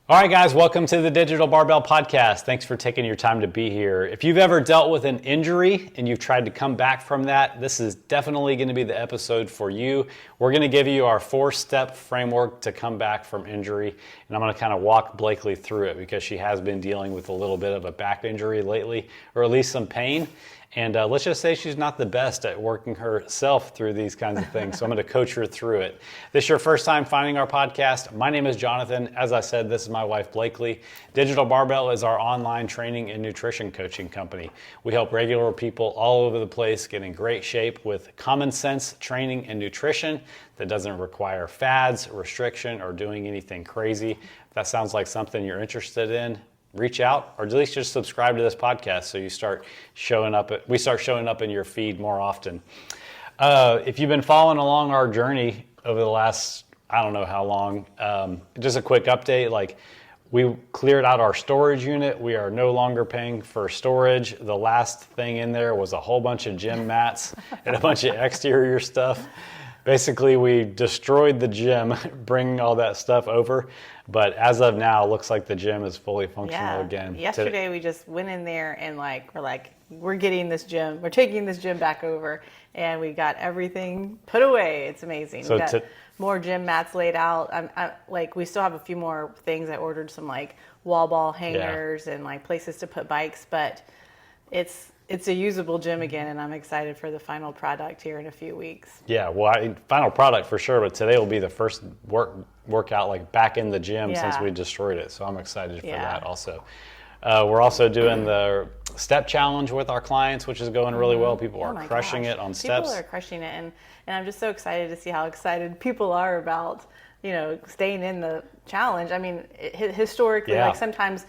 All right, guys, welcome to the Digital Barbell Podcast. Thanks for taking your time to be here. If you've ever dealt with an injury and you've tried to come back from that, this is definitely going to be the episode for you. We're going to give you our 4-step framework to come back from injury, and I'm going to kind of walk Blakely through it because she has been dealing with a little bit of a back injury lately, or at least some pain. And let's just say she's not the best at working herself through these kinds of things. So I'm going to coach her through it. This is your first time finding our podcast. My name is Jonathan. As I said, this is my wife, Blakely. Digital Barbell is our online training and nutrition coaching company. We help regular people all over the place get in great shape with common sense training and nutrition that doesn't require fads, restriction, or doing anything crazy. If that sounds like something you're interested in, reach out, or at least just subscribe to this podcast so we start showing up in your feed more often. If you've been following along our journey over the last, I don't know how long, just a quick update, like we cleared out our storage unit. We are no longer paying for storage. The last thing in there was a whole bunch of gym mats and a bunch of exterior stuff. Basically, we destroyed the gym, bringing all that stuff over. But as of now, it looks like the gym is fully functional again. Yesterday, we just went in there and we're getting this gym. We're taking this gym back over, and we got everything put away. It's amazing. So we got more gym mats laid out. We still have a few more things. I ordered some wall ball hangers and places to put bikes, but it's a usable gym again, and I'm excited for the final product here in a few weeks. Yeah, well, final product for sure, but today will be the first workout back in the gym since we destroyed it, so I'm excited for that also. We're also doing the step challenge with our clients, which is going really well. People are crushing it on steps. People are crushing it, and I'm just so excited to see how excited people are about staying in the challenge. I mean, historically, sometimes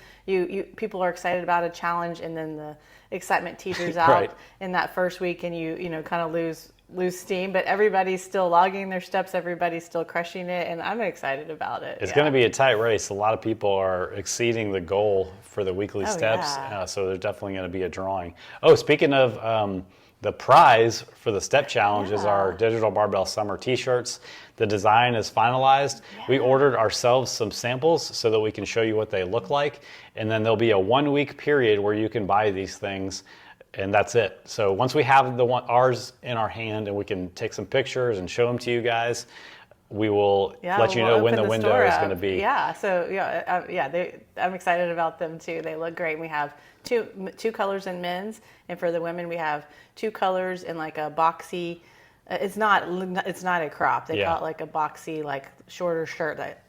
people are excited about a challenge, and then the excitement teeters out in that first week, and you kind of lose steam. But everybody's still logging their steps. Everybody's still crushing it, and I'm excited about it. It's going to be a tight race. A lot of people are exceeding the goal for the weekly steps, so there's definitely going to be a drawing. Oh, speaking of the prize for the step challenge is our Digital Barbell Summer T-shirts. The design is finalized. We ordered ours some samples so that we can show you what they look like. And then there'll be a 1-week period where you can buy these things, and that's it. So once we have ours in our hand and we can take some pictures and show them to you guys, we will let you know when the window is going to be. Yeah, so I'm excited about them too. They look great. We have two colors in men's, and for the women we have 2 colors in a boxy. It's not a crop. They call it a boxy, shorter shirt that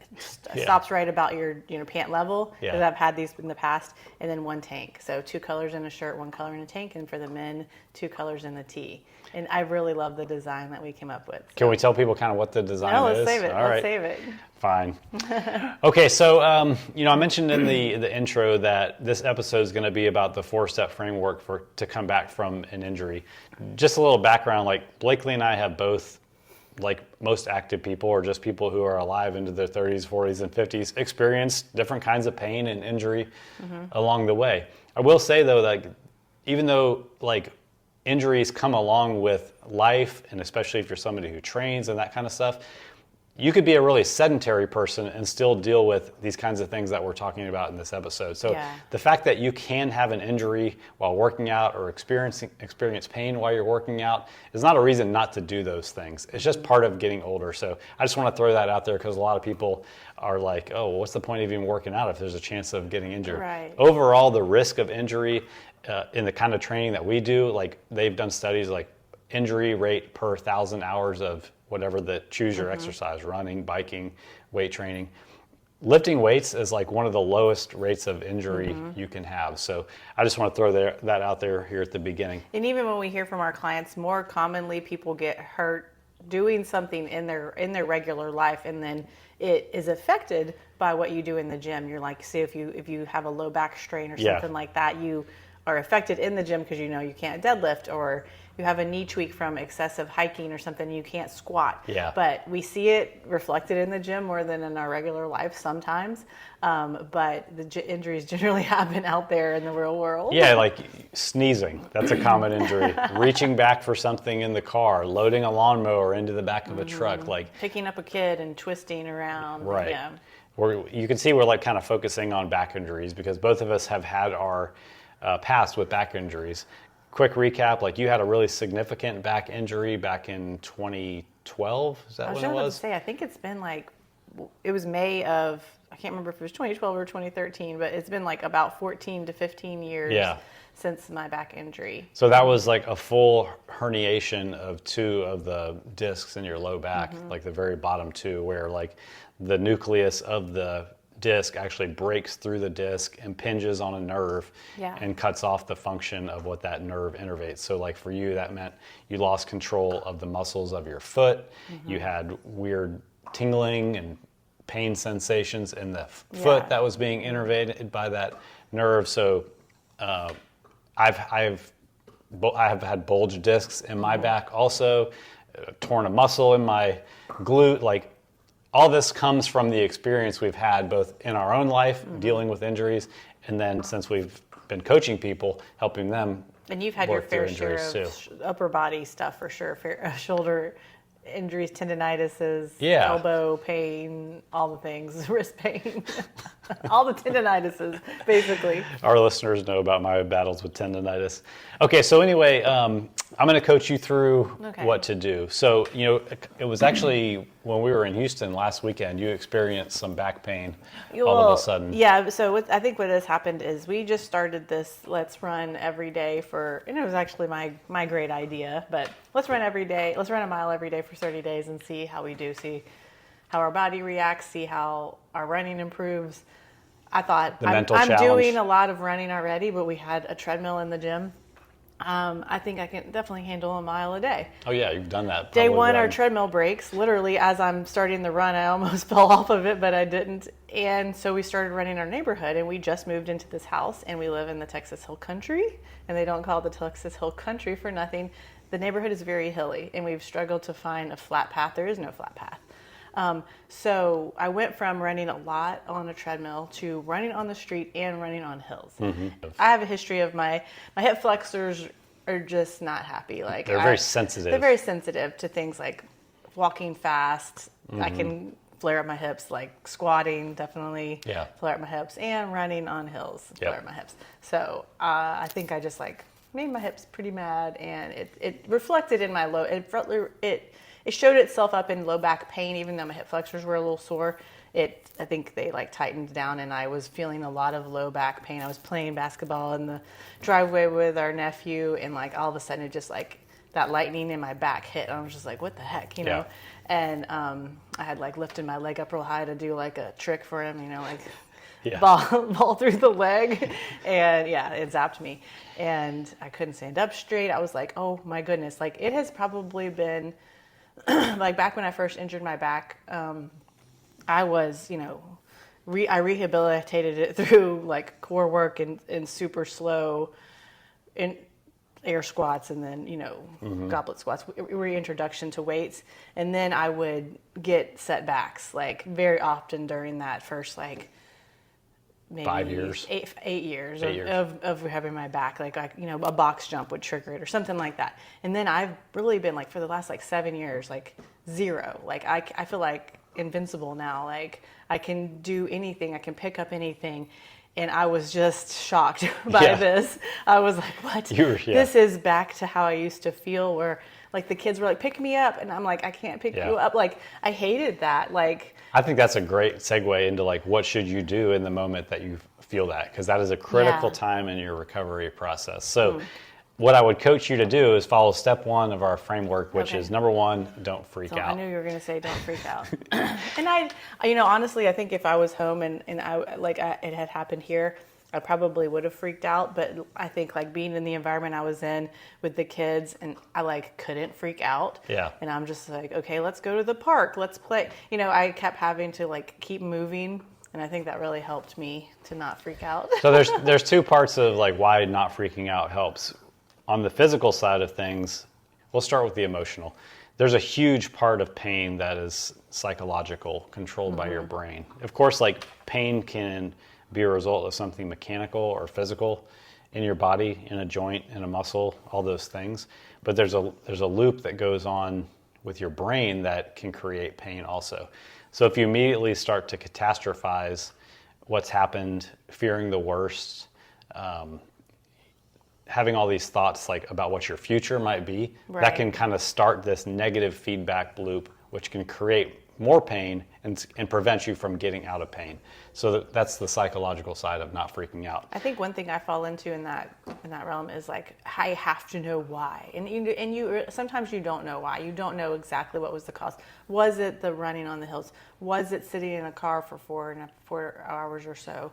stops right about your pant level. Because I've had these in the past, and then 1 tank. So 2 colors in a shirt, 1 color in a tank, and for the men, 2 colors in the tee. And I really love the design that we came up with. So. Can we tell people kind of what the design is? No, let's save it. Let's save it. Fine. Okay, so I mentioned in the intro that this episode is going to be about the 4-step framework to come back from an injury. Just a little background, Blakely and I have both, most active people or just people who are alive into their 30s, 40s, and 50s, experienced different kinds of pain and injury along the way. I will say though that even though injuries come along with life, and especially if you're somebody who trains and that kind of stuff, you could be a really sedentary person and still deal with these kinds of things that we're talking about in this episode. So the fact that you can have an injury while working out or experience pain while you're working out is not a reason not to do those things. It's just part of getting older. So I just want to throw that out there because a lot of people are like, oh, well, what's the point of even working out if there's a chance of getting injured? Right. Overall, the risk of injury in the kind of training that we do, they've done studies injury rate per 1,000 hours of whatever choose your exercise, running, biking, weight training. Lifting weights is one of the lowest rates of injury you can have. So I just want to throw that out there here at the beginning. And even when we hear from our clients, more commonly people get hurt doing something in their regular life, and then it is affected by what you do in the gym. You're say if you have a low back strain or something like that, you are affected in the gym because you can't deadlift, or you have a knee tweak from excessive hiking or something, you can't squat. Yeah. But we see it reflected in the gym more than in our regular life sometimes. But the injuries generally happen out there in the real world. Yeah, sneezing. That's a common injury. Reaching back for something in the car, loading a lawnmower into the back of a truck. Picking up a kid and twisting around. Right. you can see we're like kind of focusing on back injuries because both of us have had our past with back injuries. Quick recap, like you had a really significant back injury back in 2012. Is that when it was? I was about to say, I think it's been like, it was May of, I can't remember if it was 2012 or 2013, but it's been like about 14 to 15 years since my back injury. So that was like a full herniation of 2 of the discs in your low back, like the very bottom 2, where like the nucleus of the disc actually breaks through the disc, impinges on a nerve, and cuts off the function of what that nerve innervates. So like for you, that meant you lost control of the muscles of your foot. You had weird tingling and pain sensations in the foot that was being innervated by that nerve. So I've had bulge discs in my back also, torn a muscle in my glute. Like all this comes from the experience we've had both in our own life dealing with injuries, and then since we've been coaching people, helping them. And you've had your fair share of upper body stuff for sure, shoulder injuries, tendinitises, elbow pain, all the things, wrist pain, all the tendinitises, basically. Our listeners know about my battles with tendinitis. Okay, so anyway, I'm going to coach you through what to do. So, it was actually when we were in Houston last weekend, you experienced some back pain all of a sudden. Yeah, so I think what has happened is we just started this Let's Run every day and it was actually my great idea, but let's run every day. Let's run a mile every day for 30 days and see how we do, see how our body reacts, see how our running improves. I thought, I'm doing a lot of running already, but we had a treadmill in the gym. I think I can definitely handle a mile a day. Oh yeah, you've done that. Day one, our treadmill breaks. Literally, as I'm starting the run, I almost fell off of it, but I didn't. And so we started running our neighborhood, and we just moved into this house, and we live in the Texas Hill Country, and they don't call it the Texas Hill Country for nothing. The neighborhood is very hilly, and we've struggled to find a flat path. There is no flat path. So I went from running a lot on a treadmill to running on the street and running on hills. I have a history of my hip flexors are just not happy. Like they're very sensitive. They're very sensitive to things like walking fast. I can flare up my hips, like squatting, definitely flare up my hips, and running on hills, flare up my hips. So I think I just made my hips pretty mad, and it reflected in my it showed itself up in low back pain, even though my hip flexors were a little sore. I think they tightened down, and I was feeling a lot of low back pain. I was playing basketball in the driveway with our nephew, and all of a sudden it just that lightning in my back hit. And I was just like, what the heck, you know? And I had lifted my leg up real high to do a trick for him, ball through the leg, and it zapped me, and I couldn't stand up straight. I was like, oh my goodness, it has probably been back when I first injured my back, I was, I rehabilitated it through core work and super slow in air squats, and then, goblet squats, reintroduction to weights. And then I would get setbacks very often during that first, maybe 5 years, 8 years of having my back, a box jump would trigger it or something like that. And then I've really been for the last 7 years, zero. I feel invincible now. I can do anything. I can pick up anything. And I was just shocked by this. I was like, what? This is back to how I used to feel, where the kids were pick me up, and I'm like, I can't pick you up. I hated that. I think that's a great segue into what should you do in the moment that you feel that, because that is a critical time in your recovery process. So what I would coach you to do is follow step 1 of our framework, which is number 1, don't freak out. I knew you were going to say don't freak out. And I honestly, I think if I was home and it had happened here, I probably would have freaked out. But I think being in the environment I was in with the kids, and I couldn't freak out. Yeah. And I'm just okay, let's go to the park. Let's play. I kept having to keep moving. And I think that really helped me to not freak out. So there's 2 parts of why not freaking out helps. On the physical side of things, we'll start with the emotional. There's a huge part of pain that is psychological, controlled by your brain. Of course, pain can be a result of something mechanical or physical in your body, in a joint, in a muscle, all those things. But there's a loop that goes on with your brain that can create pain also. So if you immediately start to catastrophize what's happened, fearing the worst, having all these thoughts like about what your future might be, that can kind of start this negative feedback loop, which can create more pain and prevent you from getting out of pain. So that's the psychological side of not freaking out. I think one thing I fall into in that realm is like, I have to know why, and you sometimes you don't know why. You don't know exactly what was the cause. Was it the running on the hills? Was it sitting in a car for 4 hours or so?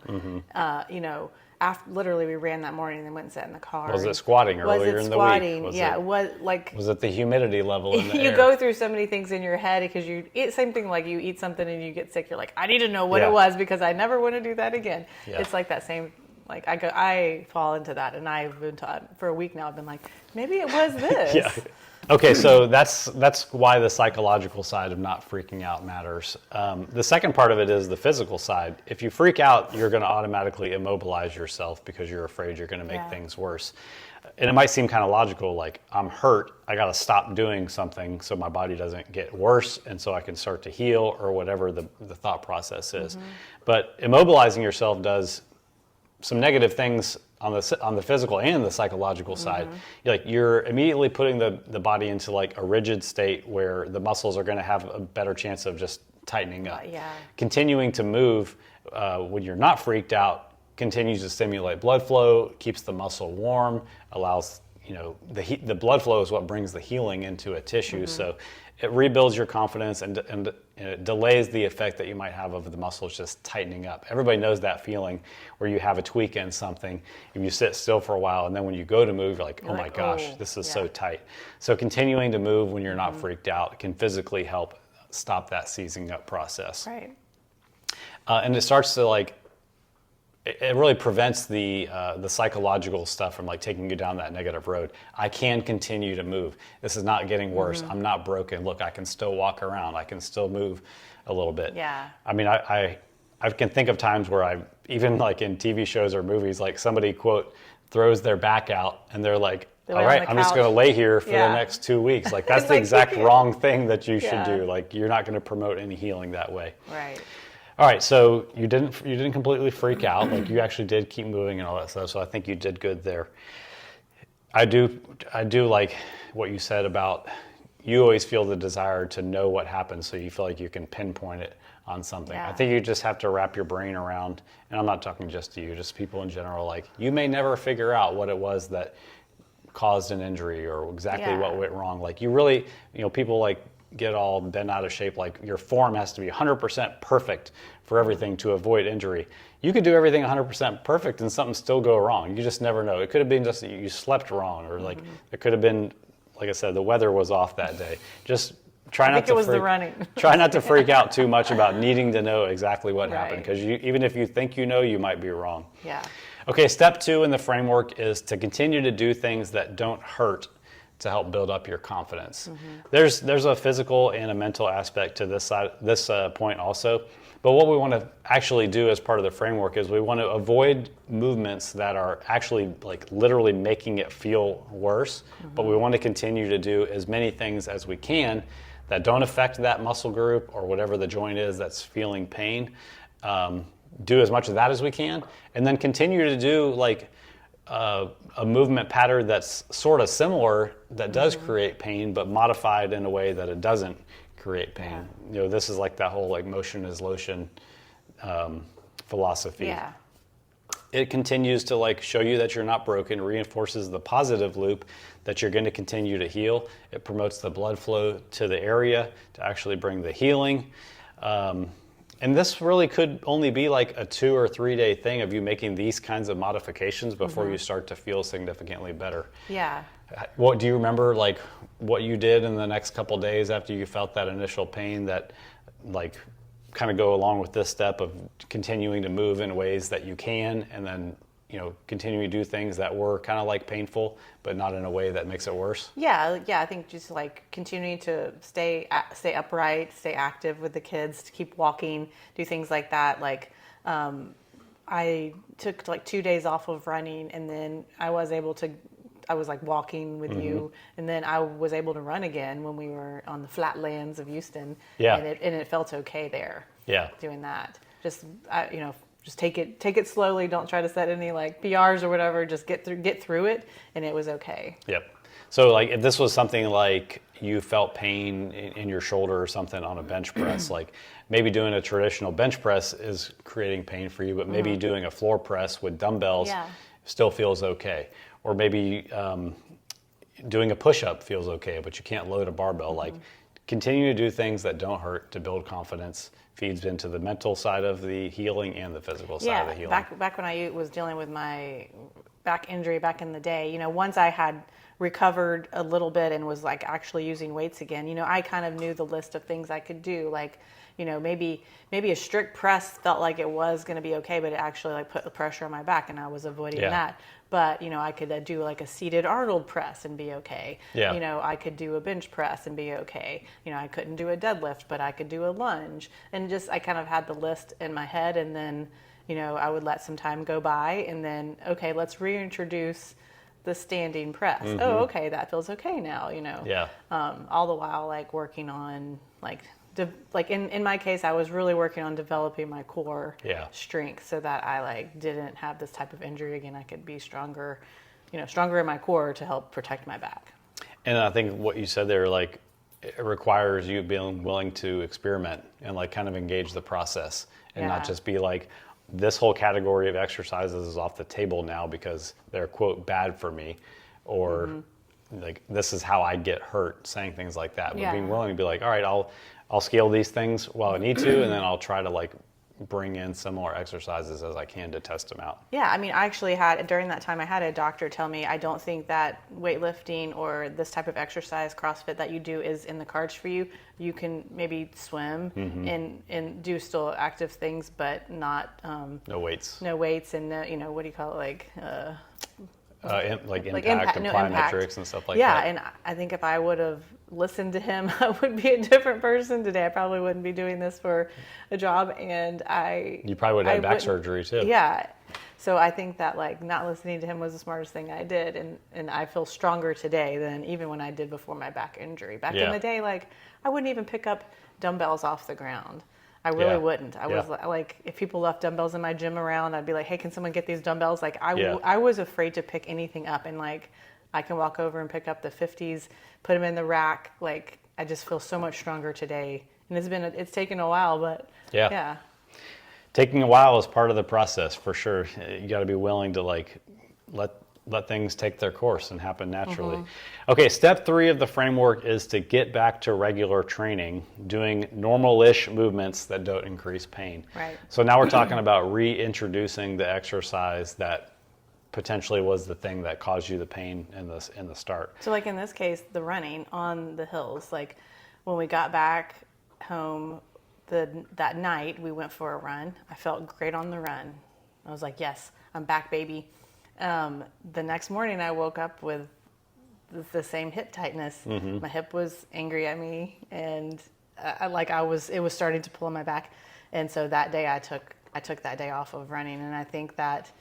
Literally we ran that morning and then went and sat in the car. Was it squatting earlier in the week? Was it the humidity level in the air? You go through so many things in your head because you eat same thing, like you eat something and you get sick. You're like, I need to know what it was because I never want to do that again. Yeah. It's like that same, like I fall into that, and I've been taught for a week now. I've been like, maybe it was this. Yeah. Okay, so that's why the psychological side of not freaking out matters. The second part of it is the physical side. If you freak out, you're going to automatically immobilize yourself because you're afraid you're going to make things worse. And it might seem kind of logical, like, I'm hurt, I got to stop doing something so my body doesn't get worse and so I can start to heal, or whatever the thought process is. Mm-hmm. But immobilizing yourself does some negative things on the physical and the psychological side. You're immediately putting the body into like a rigid state where the muscles are going to have a better chance of just tightening up. Continuing to move when you're not freaked out continues to stimulate blood flow, keeps the muscle warm, allows, the blood flow is what brings the healing into a tissue. So it rebuilds your confidence and it delays the effect that you might have of the muscles just tightening up. Everybody knows that feeling where you have a tweak in something, and you sit still for a while, and then when you go to move, you're like, oh my gosh, this is so tight. So continuing to move when you're not freaked out can physically help stop that seizing up process. Right. And it starts to it really prevents the psychological stuff from taking you down that negative road. I can continue to move. This is not getting worse. I'm not broken. Look, I can still walk around. I can still move a little bit. Yeah. I mean, I can think of times where even in TV shows or movies, somebody, quote, throws their back out and they're like, all right, I'm just going to lay here for the next 2 weeks. That's the exact wrong thing that you should do. You're not going to promote any healing that way. Right. All right, so you didn't completely freak out. You actually did keep moving and all that stuff. So I think you did good there. I do like what you said about you always feel the desire to know what happened, so you feel like you can pinpoint it on something. I think you just have to wrap your brain around, and I'm not talking just to you, just people in general. You may never figure out what it was that caused an injury or exactly what went wrong. You really, people get all bent out of shape, your form has to be 100% perfect for everything to avoid injury. You could do everything 100% perfect and something still go wrong. You just never know. It could have been just that you slept wrong, or it could have been, like I said, the weather was off that day. Just try not to freak out too much about needing to know exactly what happened, because even if you think you might be wrong. Yeah. Okay, step 2 in the framework is to continue to do things that don't hurt to help build up your confidence. There's a physical and a mental aspect to this point also. But what we want to actually do as part of the framework is we want to avoid movements that are actually literally making it feel worse. But we want to continue to do as many things as we can that don't affect that muscle group or whatever the joint is that's feeling pain. Do as much of that as we can, and then continue to do a movement pattern that's sort of similar that does create pain, but modified in a way that it doesn't create pain. This is that whole motion is lotion philosophy. Yeah. It continues to show you that you're not broken, reinforces the positive loop that you're going to continue to heal. It promotes the blood flow to the area to actually bring the healing. And this really could only be a 2 or 3 day thing of you making these kinds of modifications before you start to feel significantly better. Yeah. What do you remember, what you did in the next couple days after you felt that initial pain that kind of go along with this step of continuing to move in ways that you can, and then continuing to do things that were kind of painful, but not in a way that makes it worse? Yeah. I think just continuing to stay upright, stay active with the kids, to keep walking, do things like that. I took 2 days off of running, and then I was able to I was like walking with you, and then I was able to run again when we were on the flatlands of Houston. Yeah. And it felt okay there. Yeah. Doing that. Just just take it slowly. Don't try to set any like PRs or whatever. Just get through it, and it was okay. Yep. So like if this was something like you felt pain in your shoulder or something on a bench press, like maybe doing a traditional bench press is creating pain for you, but maybe doing a floor press with dumbbells still feels okay. Or maybe doing a push-up feels okay, but you can't load a barbell. Like continue to do things that don't hurt to build confidence, feeds into the mental side of the healing and the physical side of the healing. Back when I was dealing with my back injury back in the day, once I had recovered a little bit and was like actually using weights again, I kind of knew the list of things I could do. Like, maybe a strict press felt like it was going to be okay, but it actually like put the pressure on my back and I was avoiding that. But, I could do like a seated Arnold press and be okay. Yeah. I could do a bench press and be okay. I couldn't do a deadlift, but I could do a lunge. And just, I kind of had the list in my head, and then, I would let some time go by, and then, okay, let's reintroduce the standing press. Oh, okay, that feels okay now, Yeah. All the while like working on like in my case, I was really working on developing my core strength so that I like didn't have this type of injury again. I could be stronger in my core to help protect my back. And I think what you said there, like it requires you being willing to experiment and like kind of engage the process and not just be like, this whole category of exercises is off the table now because they're quote bad for me, or like this is how I get hurt, saying things like that. But being willing to be like, all right, I'll scale these things while I need to, and then I'll try to like bring in similar exercises as I can to test them out. Yeah, I mean, I actually had, during that time, I had a doctor tell me, I don't think that weightlifting or this type of exercise, CrossFit, that you do is in the cards for you. You can maybe swim and do still active things, but not... no weights. No weights and, what do you call it, like impact and plyometrics and stuff like that. Yeah, and I think if I would have listened to him, I would be a different person today. I probably wouldn't be doing this for a job, and you probably would have back surgery too. Yeah, so I think that like not listening to him was the smartest thing I did, and I feel stronger today than even when I did before my back injury. Back in the day, like I wouldn't even pick up dumbbells off the ground. I really wouldn't. I was like, if people left dumbbells in my gym around, I'd be like, hey, can someone get these dumbbells? Like, I was afraid to pick anything up. And like, I can walk over and pick up the 50s, put them in the rack. Like, I just feel so much stronger today. And it's taken a while, but yeah. Taking a while is part of the process for sure. You got to be willing to like let things take their course and happen naturally. Okay, step 3 of the framework is to get back to regular training, doing normal-ish movements that don't increase pain. Right. So now we're talking about reintroducing the exercise that potentially was the thing that caused you the pain in the start. So like in this case, the running on the hills, like when we got back home that night, we went for a run. I felt great on the run. I was like, yes, I'm back, baby. The next morning I woke up with the same hip tightness. My hip was angry at me, and it was starting to pull on my back. And so that day I took that day off of running, and I think that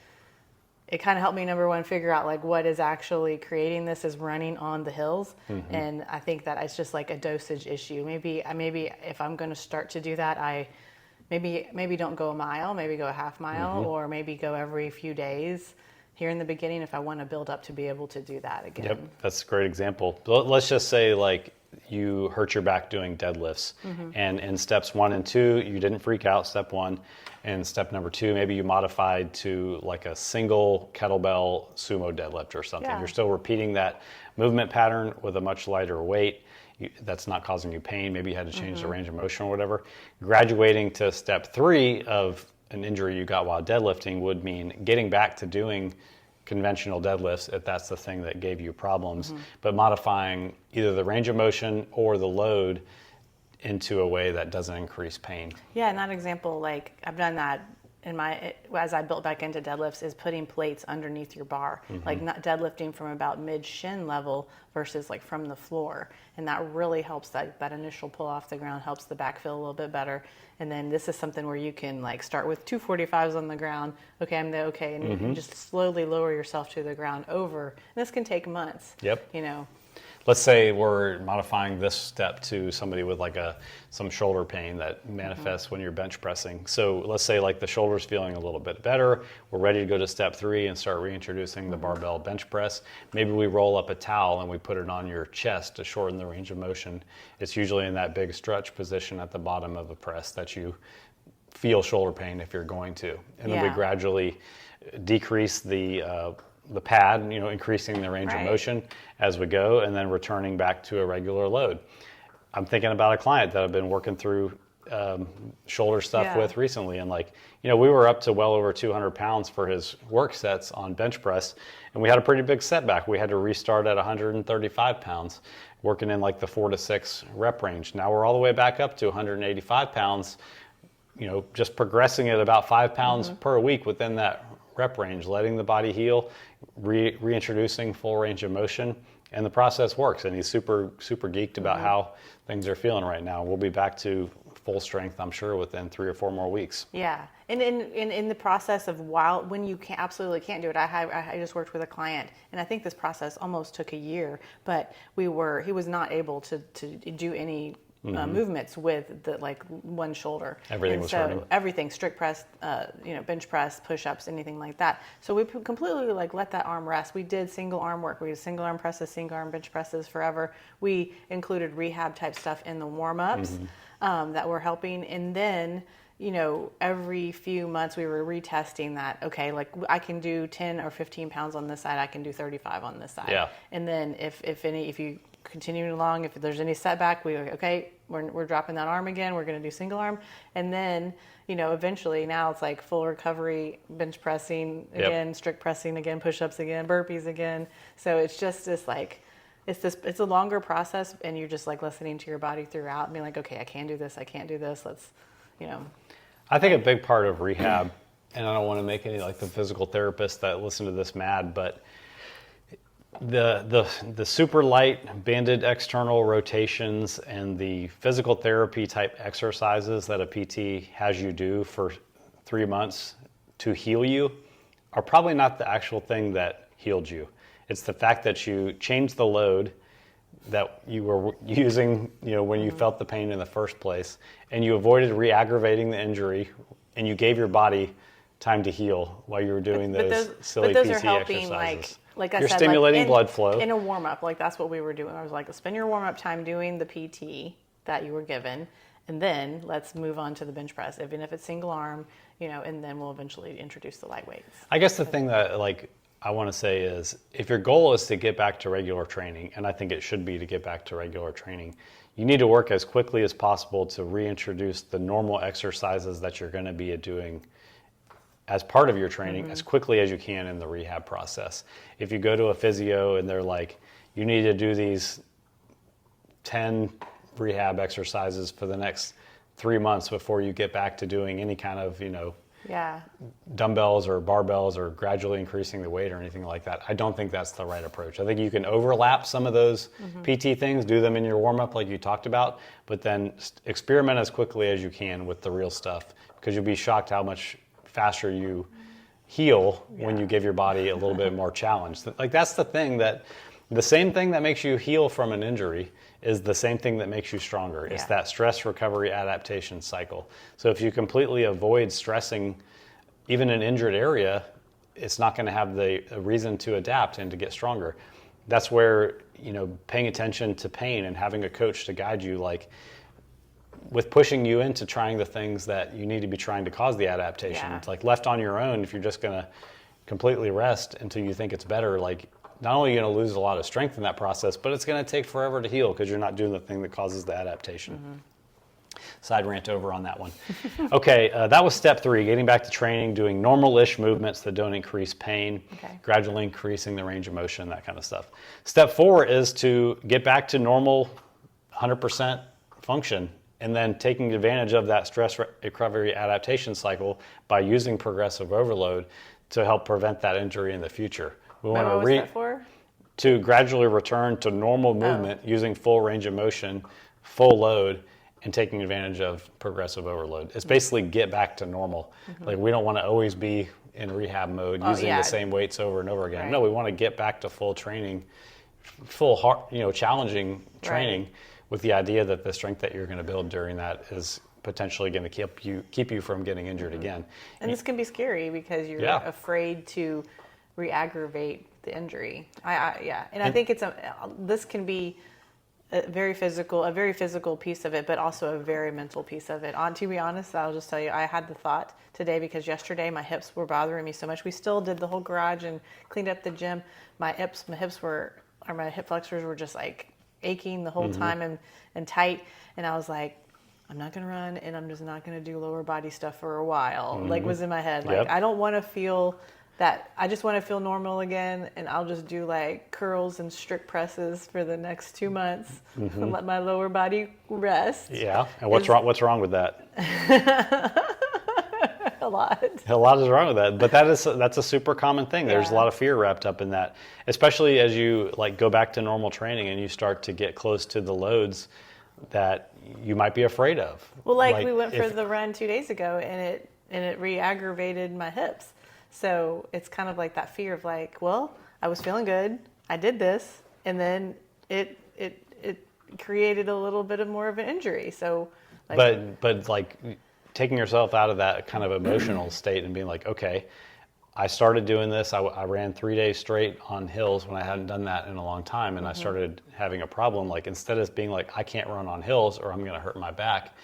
it kind of helped me, number one, figure out like what is actually creating this is running on the hills. And I think that it's just like a dosage issue. Maybe if I'm going to start to do that, I maybe don't go a mile, maybe go a half mile, or maybe go every few days here in the beginning if I want to build up to be able to do that again. Yep, that's a great example. Let's just say like you hurt your back doing deadlifts, and in steps 1 and 2, you didn't freak out, step 1. And step number 2, maybe you modified to like a single kettlebell sumo deadlift or something. Yeah. You're still repeating that movement pattern with a much lighter weight. That's not causing you pain. Maybe you had to change the range of motion or whatever. Graduating to step 3 of an injury you got while deadlifting would mean getting back to doing conventional deadlifts if that's the thing that gave you problems, but modifying either the range of motion or the load into a way that doesn't increase pain. Yeah, in that example, like I've done that as I built back into deadlifts, is putting plates underneath your bar, like not deadlifting from about mid shin level versus like from the floor. And that really helps that initial pull off the ground, helps the back feel a little bit better. And then this is something where you can like start with 245s on the ground. Okay, I'm there. Okay. And you just slowly lower yourself to the ground over. And this can take months. Yep. You know. Let's say we're modifying this step to somebody with like some shoulder pain that manifests when you're bench pressing. So let's say like the shoulder's feeling a little bit better. We're ready to go to step 3 and start reintroducing the barbell bench press. Maybe we roll up a towel and we put it on your chest to shorten the range of motion. It's usually in that big stretch position at the bottom of a press that you feel shoulder pain if you're going to. And then we gradually decrease the pad, increasing the range of motion as we go, and then returning back to a regular load. I'm thinking about a client that I've been working through shoulder stuff with recently, and we were up to well over 200 pounds for his work sets on bench press, and we had a pretty big setback. We had to restart at 135 pounds, working in like the 4 to 6 rep range. Now we're all the way back up to 185 pounds, just progressing at about 5 pounds per week within that rep range, letting the body heal, reintroducing full range of motion, and the process works. And he's super, super geeked about how things are feeling right now. We'll be back to full strength, I'm sure, within 3 or 4 more weeks. Yeah, and in the process of when you absolutely can't do it, I just worked with a client, and I think this process almost took a year, but he was not able to do any movements with the one shoulder. Everything was hurting. Everything, strict press, bench press, push-ups, anything like that. So we completely let that arm rest. We did single arm work. We did single arm presses, single arm bench presses forever. We included rehab type stuff in the warm-ups that were helping. And then, every few months we were retesting that. Okay, I can do 10 or 15 pounds on this side. I can do 35 on this side. Yeah. And then if you continuing along, if there's any setback, we're dropping that arm again, we're going to do single arm, and then eventually now it's like full recovery, bench pressing again, strict pressing again, push-ups again, burpees again. So it's just this it's a longer process, and you're just listening to your body throughout and being like, okay, I can do this, I can't do this, let's I think a big part of rehab, and I don't want to make any the physical therapists that listen to this mad, but the super light banded external rotations and the physical therapy type exercises that a PT has you do for 3 months to heal you are probably not the actual thing that healed you. It's the fact that you changed the load that you were using, when you felt the pain in the first place, and you avoided re-aggravating the injury, and you gave your body time to heal while you were doing those silly PT are helping, exercises. You're stimulating blood flow. In a warm-up, that's what we were doing. I was spend your warm-up time doing the PT that you were given, and then let's move on to the bench press, even if it's single arm, and then we'll eventually introduce the light weights. I guess the thing that I want to say is, if your goal is to get back to regular training, and I think it should be to get back to regular training, you need to work as quickly as possible to reintroduce the normal exercises that you're going to be doing as part of your training as quickly as you can in the rehab process. If you go to a physio and they're like, you need to do these 10 rehab exercises for the next 3 months before you get back to doing any kind of, dumbbells or barbells or gradually increasing the weight or anything like that, I don't think that's the right approach. I think you can overlap some of those PT things, do them in your warm-up like you talked about, but then experiment as quickly as you can with the real stuff, because you'll be shocked how much faster you heal when you give your body a little bit more challenge. That's the thing, that the same thing that makes you heal from an injury is the same thing that makes you stronger. It's that stress recovery adaptation cycle. So if you completely avoid stressing even an injured area, it's not going to have the reason to adapt and to get stronger. That's where, paying attention to pain and having a coach to guide you, with pushing you into trying the things that you need to be trying to cause the adaptation. It's left on your own, if you're just going to completely rest until you think it's better, not only are you going to lose a lot of strength in that process, but it's going to take forever to heal because you're not doing the thing that causes the adaptation. Side rant over on that one. Okay, that was step 3, getting back to training, doing normal-ish movements that don't increase pain, gradually increasing the range of motion, that kind of stuff. Step 4 is to get back to normal 100% function and then taking advantage of that stress recovery adaptation cycle by using progressive overload to help prevent that injury in the future. We want What was that for? To gradually return to normal movement using full range of motion, full load, and taking advantage of progressive overload. It's basically get back to normal. Like, we don't want to always be in rehab mode using the same weights over and over again. Right. No, we want to get back to full training, full hard, challenging training with the idea that the strength that you're going to build during that is potentially going to keep you from getting injured again. And this can be scary because you're afraid to re-aggravate the injury. I think this can be a very physical piece of it, but also a very mental piece of it. To be honest, I'll just tell you, I had the thought today because yesterday my hips were bothering me so much. We still did the whole garage and cleaned up the gym. My hip flexors were just like aching the whole time and tight. And I was like, I'm not going to run, and I'm just not going to do lower body stuff for a while. Like, was in my head. Like, I don't want to feel that. I just want to feel normal again, and I'll just do like curls and strict presses for the next 2 months and let my lower body rest. Yeah. And what's wrong with that? A lot. A lot is wrong with that, but that's a super common thing. There's a lot of fear wrapped up in that, especially as you like go back to normal training and you start to get close to the loads that you might be afraid of. Well, like we went for the run 2 days ago, and it re-aggravated my hips. So it's kind of like that fear of like, well, I was feeling good, I did this, and then it created a little bit of more of an injury. So, like, but like taking yourself out of that kind of emotional state and being like, okay, I started doing this. I ran 3 days straight on hills when I hadn't done that in a long time, and I started having a problem. Like, instead of being like, I can't run on hills or I'm going to hurt my back,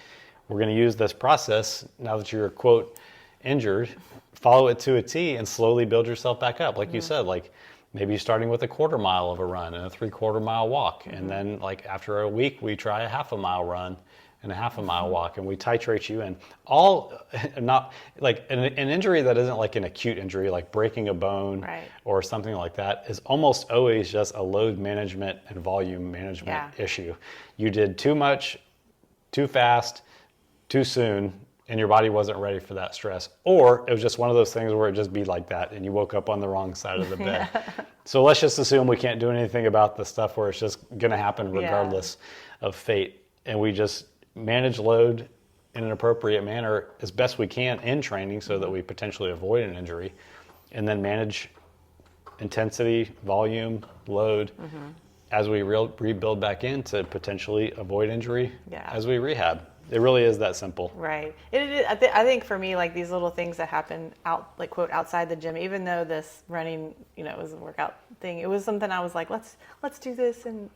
we're going to use this process now that you're, quote, injured, follow it to a T and slowly build yourself back up. Like you said, like maybe starting with a 1/4 mile of a run and a 3/4 mile walk. And then like after a week, we try a 1/2 mile run and a 1/2 mile walk, and we titrate you in. All not like an injury that isn't like an acute injury, like breaking a bone or something like that, is almost always just a load management and volume management issue. You did too much, too fast, too soon, and your body wasn't ready for that stress. Or it was just one of those things where it just be like that and you woke up on the wrong side of the bed. So let's just assume we can't do anything about the stuff where it's just going to happen regardless of fate. And we just manage load in an appropriate manner as best we can in training so that we potentially avoid an injury, and then manage intensity, volume, load as we rebuild back in to potentially avoid injury as we rehab. It really is that simple. Right. I think for me, like these little things that happen like quote outside the gym, even though this running, was a workout thing, it was something I was like, let's do this and,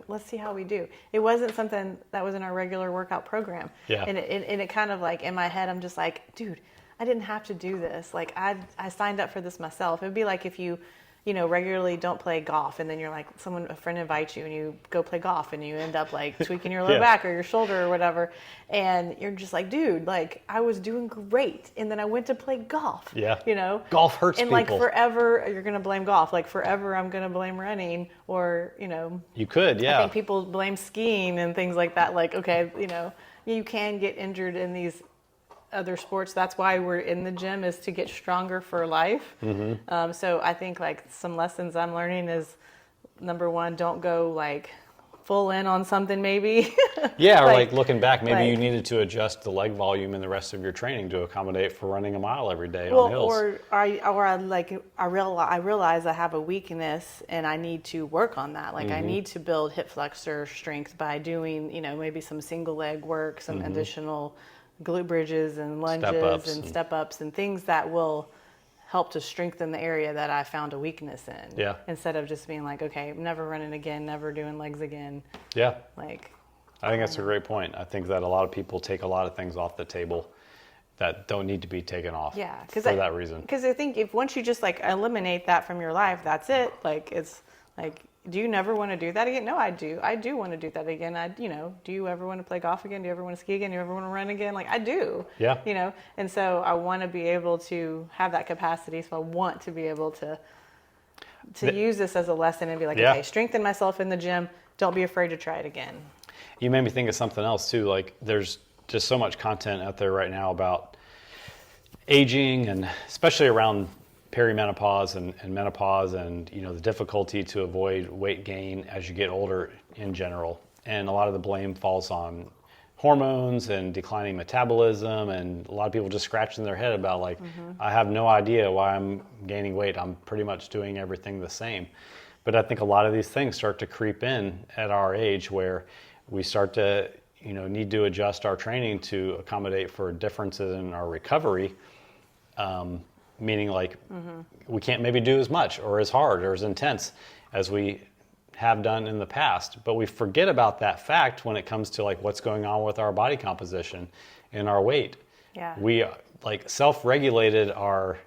let's see how we do. It wasn't something that was in our regular workout program. Yeah. And it kind of like in my head, I'm just like, dude, I didn't have to do this. Like I signed up for this myself. It'd be like if you regularly don't play golf, and then you're like, a friend invites you and you go play golf and you end up like tweaking your low back or your shoulder or whatever. And you're just like, dude, like I was doing great. And then I went to play golf. Yeah. Golf hurts and people. And like forever, you're going to blame golf. Like forever, I'm going to blame running or, You could, yeah. I think people blame skiing and things like that. Like, okay, you can get injured in these other sports. That's why we're in the gym, is to get stronger for life. So I think like some lessons I'm learning is, number one, don't go like full in on something maybe. Yeah, or like looking back, maybe you needed to adjust the leg volume in the rest of your training to accommodate for running a mile every day on hills. Or I realize I have a weakness and I need to work on that. Like I need to build hip flexor strength by doing, maybe some single leg work, some additional glute bridges and lunges and step ups and things that will help to strengthen the area that I found a weakness in. Yeah. Instead of just being like, okay, I'm never running again, never doing legs again. Yeah. I think that's a great point. I think that a lot of people take a lot of things off the table that don't need to be taken off for that reason. Because I think if once you just like eliminate that from your life, that's it. Like it's like, do you never want to do that again? No, I do. I do want to do that again. Do you ever want to play golf again? Do you ever want to ski again? Do you ever want to run again? Like I do. Yeah. And so I want to be able to have that capacity. So I want to be able to use this as a lesson and be like, okay, strengthen myself in the gym. Don't be afraid to try it again. You made me think of something else too. Like there's just so much content out there right now about aging, and especially around perimenopause and menopause, and the difficulty to avoid weight gain as you get older in general. And a lot of the blame falls on hormones and declining metabolism, and a lot of people just scratching their head about like, I have no idea why I'm gaining weight. I'm pretty much doing everything the same. But I think a lot of these things start to creep in at our age, where we start to need to adjust our training to accommodate for differences in our recovery. Meaning like we can't maybe do as much or as hard or as intense as we have done in the past, but we forget about that fact when it comes to like what's going on with our body composition and our weight. Yeah. We like self-regulated our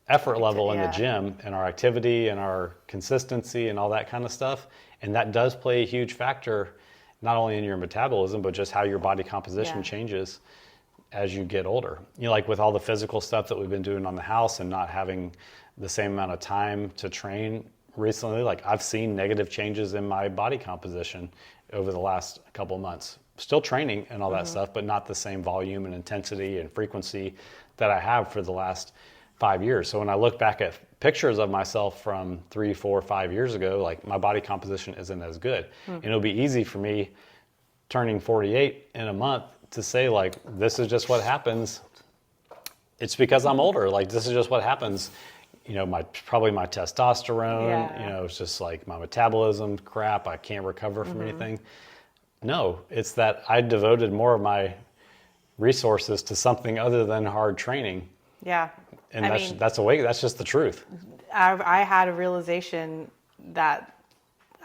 effort level in the gym and our activity and our consistency and all that kind of stuff, and that does play a huge factor not only in your metabolism but just how your body composition changes as you get older. Like with all the physical stuff that we've been doing on the house and not having the same amount of time to train recently, like I've seen negative changes in my body composition over the last couple of months. Still training and all that stuff, but not the same volume and intensity and frequency that I have for the last 5 years. So when I look back at pictures of myself from 3, 4, 5 years ago, like my body composition isn't as good. And it'll be easy for me turning 48 in a month to say like, this is just what happens. It's because I'm older. Like this is just what happens. Probably my testosterone, it's just like my metabolism crap. I can't recover from anything. No, it's that I devoted more of my resources to something other than hard training. Yeah. And that's just the truth. I had a realization that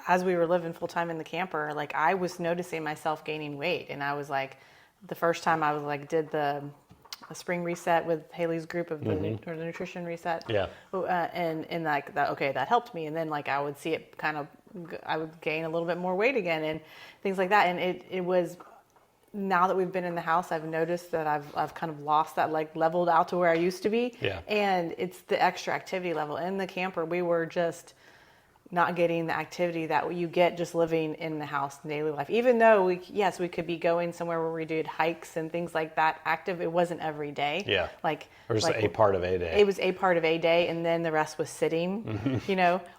as we were living full time in the camper, like I was noticing myself gaining weight, and I was like, the first time I was like, did the spring reset with Haley's group of the nutrition reset. Yeah. And like that, okay, that helped me. And then like I would see it I would gain a little bit more weight again and things like that. And it was, now that we've been in the house, I've noticed that I've kind of lost that, like leveled out to where I used to be. Yeah. And it's the extra activity level. In the camper, we were just not getting the activity that you get just living in the house in daily life. Even though we could be going somewhere where we did hikes and things like that active, it wasn't every day. Yeah. Or just like a part of a day. It was a part of a day, and then the rest was sitting,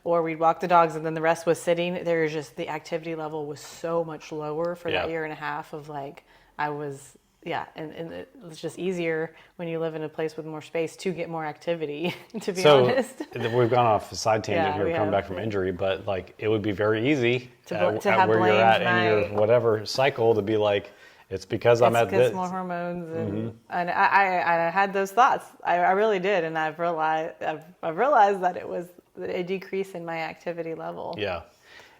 or we'd walk the dogs and then the rest was sitting. There's just, the activity level was so much lower for that year and a half of like, and it was just easier when you live in a place with more space to get more activity, to be honest. We've gone off a side tangent here, coming back from injury, but like it would be very easy to at where you're at in your whatever cycle to be like, it's because I'm at this. It's more hormones, and I had those thoughts. I really did, and I've realized that it was a decrease in my activity level. Yeah.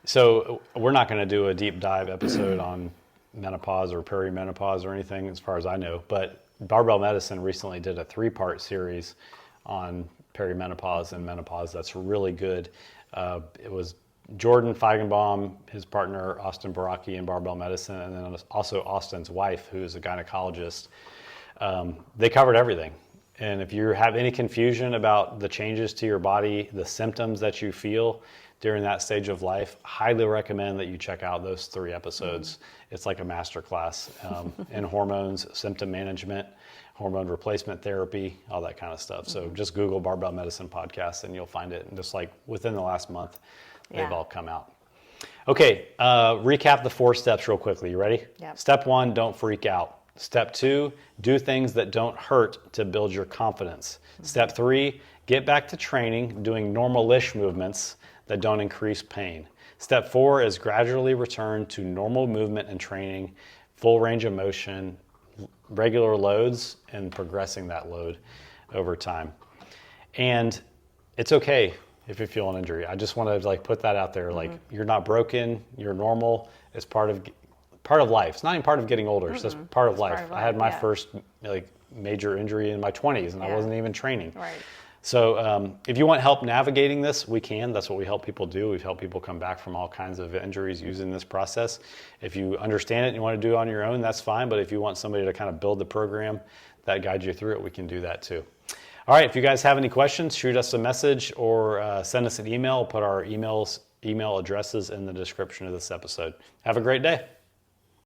So we're not going to do a deep dive episode on menopause or perimenopause or anything, as far as I know, but Barbell Medicine recently did a 3-part series on perimenopause and menopause that's really good. It was Jordan Feigenbaum, his partner Austin Baraki in Barbell Medicine, and then also Austin's wife, who's a gynecologist. They covered everything. And if you have any confusion about the changes to your body, the symptoms that you feel during that stage of life, highly recommend that you check out those 3 episodes. It's like a masterclass in hormones, symptom management, hormone replacement therapy, all that kind of stuff. So just Google Barbell Medicine Podcast and you'll find it. And just like within the last month, they've all come out. Okay, recap the 4 steps real quickly. You ready? Yep. Step 1, don't freak out. Step 2, do things that don't hurt to build your confidence. Step 3, get back to training, doing normal-ish movements that don't increase pain. Step 4 is gradually return to normal movement and training, full range of motion, regular loads, and progressing that load over time. And it's okay if you feel an injury. I just want to like put that out there. Like you're not broken, you're normal. It's part of life. It's not even part of getting older. It's just part of life. I had my first like major injury in my 20s and I wasn't even training. Right. So if you want help navigating this, we can. That's what we help people do. We've helped people come back from all kinds of injuries using this process. If you understand it and you want to do it on your own, that's fine. But if you want somebody to kind of build the program that guides you through it, we can do that too. All right, if you guys have any questions, shoot us a message or send us an email. We'll put our email addresses in the description of this episode. Have a great day.